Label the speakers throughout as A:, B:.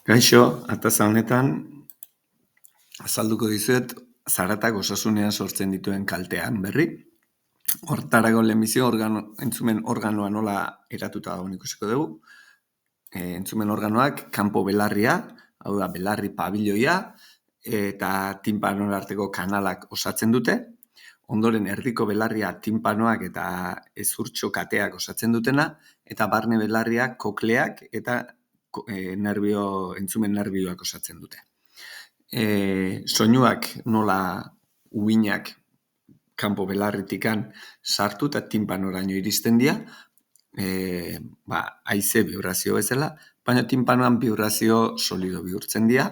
A: Kaixo, ataza honetan azalduko dizuet zaratak osasunean sortzen dituen kaltean berri. Hortarako lehenbizi entzumen organoa nola eratuta dagoen ikusiko dugu. Entzumen organoak kanpo belarria, hau da belarri pabiloia eta tinpanoen arteko kanalak osatzen dute. Ondoren erdiko belarria tinpanoak eta ezurtxo kateak osatzen dutena, eta barne belarriak kokleak eta entzumen nerbioak osatzen dute. Soinuak nola uhinak kanpo belarritikan sartu eta tinpanoraino iristen dira, haize vibrazio bezala, baina tinpanoan vibrazio solido bihurtzen dira,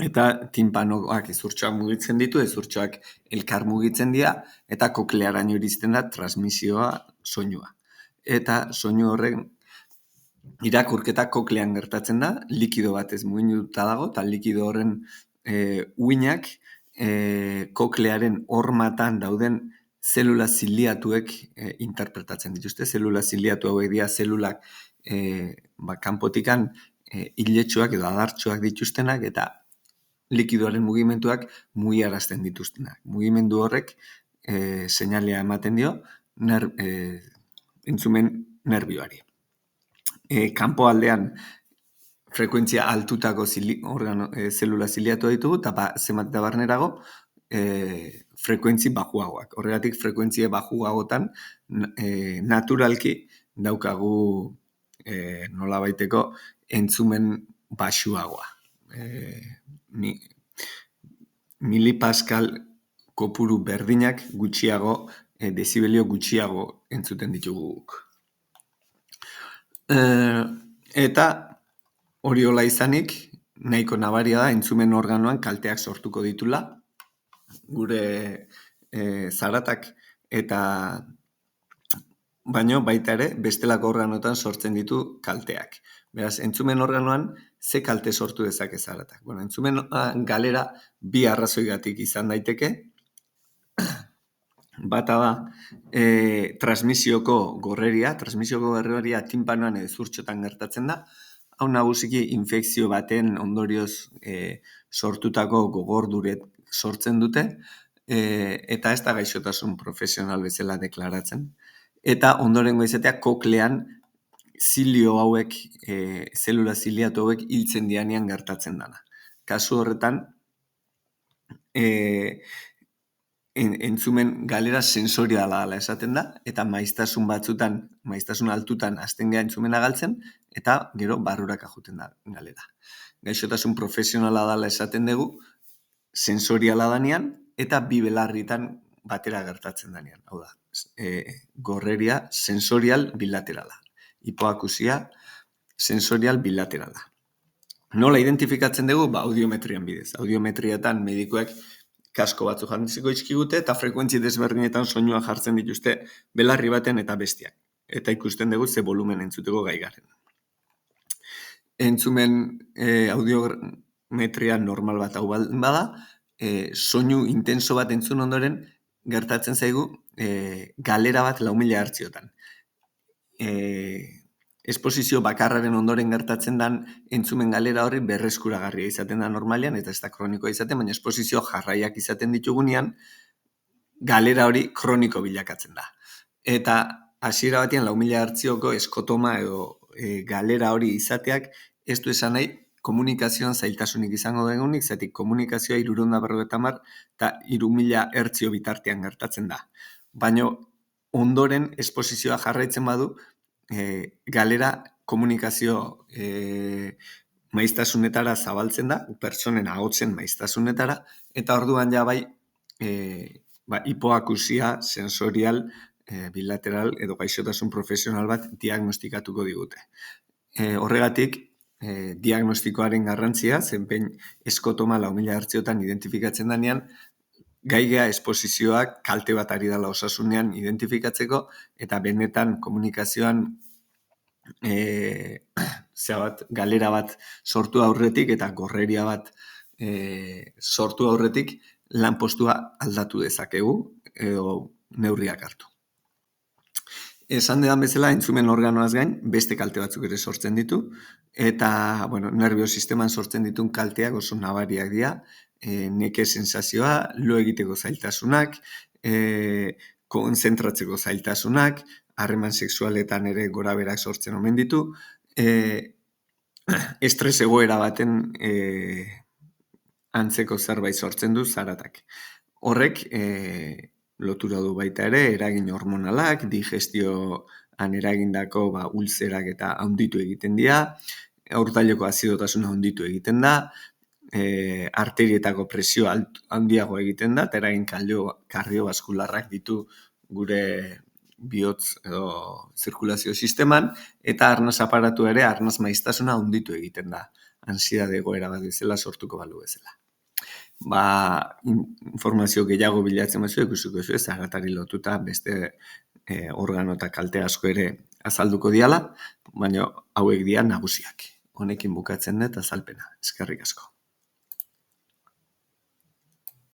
A: eta tinpanoak ezurtxoak mugitzen ditu, ezurtxoak elkar mugitzen dira, eta koklearaino iristen da transmisioa soinua. Eta soinu horren irakurketa koklean gertatzen da, likido batez muginuta dago, eta likido horren uhinak koklearen hormatan dauden zelula ziliatuek interpretatzen dituzte. Zelula ziliatu hauek dira zelulak kanpotikan iletsuak edo adartsuak dituztenak eta likidoaren mugimenduak mugiarazten dituztenak. Mugimendu horrek seinalea ematen dio entzumen nerbioari. Kanpo aldean frekuentzia altutako zelula ziliatua ditugu, eta zenbat eta barnerago frekuentzi bajuagoak. Horregatik frekuentzia bajuagotan naturalki daukagu nolabaiteko entzumen baxuagoa. Milipaskal kopuru berdinak gutxiago, dezibelio gutxiago entzuten ditugu guk. Eta hori hola izanik, nahiko nabaria da entzumen organoan kalteak sortuko ditula, gure zaratak, eta baino baita ere bestelako organoetan sortzen ditu kalteak. Beraz, entzumen organoan ze kalte sortu dezake zaratak. Entzumen galera bi arrazoigatik izan daiteke. Bata da transmisioko gorreria tinpanoan edo ezurtxotan gertatzen da. Hau nagusiki infekzio baten ondorioz sortutako gogorduret sortzen dute, eta ez da gaixotasun profesional bezala deklaratzen. Eta ondorengo izatea koklean zilio hauek, zelula ziliatu hauek hiltzen dianean gertatzen dana. Kasu horretan, entzumen galera sensoriala dela esaten da, eta maiztasun altutan hasten gara entzumena galtzen, eta gero barruraka joten da galera. Gaixotasun profesionala dela esaten dugu, sensoriala danean, eta bi belarritan batera gertatzen danean. Hau da, gorreria sensorial bilaterala. Hipoakusia sensorial bilaterala. Nola identifikatzen dugu? Audiometrian bidez. Audiometriatan medikuek kasko batzu jantziko izkigute eta frekuentzi desberdinetan soinua jartzen dituzte belarri baten eta bestiak. Eta ikusten dugu ze volumen entzuteko gai garen. Entzumen audiometria normal bat hau bada, soinu intenso bat entzun ondoren gertatzen zaigu galera bat 4.000 hertziotan. Esposizio bakarraren ondoren gertatzen den entzumen galera horri berreskuragarria izaten da normalean, eta ez da kronikoa izaten, baina esposizio jarraiak izaten ditugunean, galera hori kroniko bilakatzen da. Eta hasiera batean 4.000 hertzioko eskotoma edo galera hori izateak ez du esan nahi komunikazioan zailtasunik izango dugunik, zetik komunikazioa 350 eta 3.000 hertzio bitartean gertatzen da. Baina ondoren esposizioa jarraitzen badu, galera komunikazio maiztasunetara zabaltzen da, pertsonen ahotzen maiztasunetara, eta orduan ja bai hipoakusia sensorial bilateral edo gaixotasun profesional bat diagnostikatuko digute. Horregatik, diagnostikoaren garrantzia, zenpein eskotoma 4.000 hertziotan identifikatzen denean, gaigea esposizioak kalte bat ari dela osasunean identifikatzeko, eta benetan komunikazioan galera bat sortu aurretik eta gorreria bat sortu aurretik lanpostua aldatu dezakegu edo neurriak hartu. Esan dedan bezala, entzumen organoaz gain, beste kalte batzuk ere sortzen ditu, eta, nervio sisteman sortzen ditun kalteak oso nabariak dira, neke sensazioa, lo egiteko zailtasunak, konzentratzeko zailtasunak, harreman sexualetan ere goraberak sortzen omen ditu, estres egoera baten antzeko zerbait sortzen du zaratak. Horrek lotura du baita ere, eragin hormonalak, digestioan eragindako ulzerak eta handitu egiten dira, aurtaileko azidotasuna handitu egiten da, arterietako presio handiago egiten da, eta eragin kardiobaskularrak ditu gure bihotz edo zirkulazio sisteman, eta arnas aparatu ere, arnas maiztasuna handitu egiten da, ansiedade egoera bat bezala sortuko balu bezala. Informazio gehiago bilatzen bazu, ikusiko zu, zaratari lotuta beste organo eta kalte asko ere azalduko diala, baina hauek dira nagusiak. Honekin bukatzen dut azalpena. Eskerrik asko.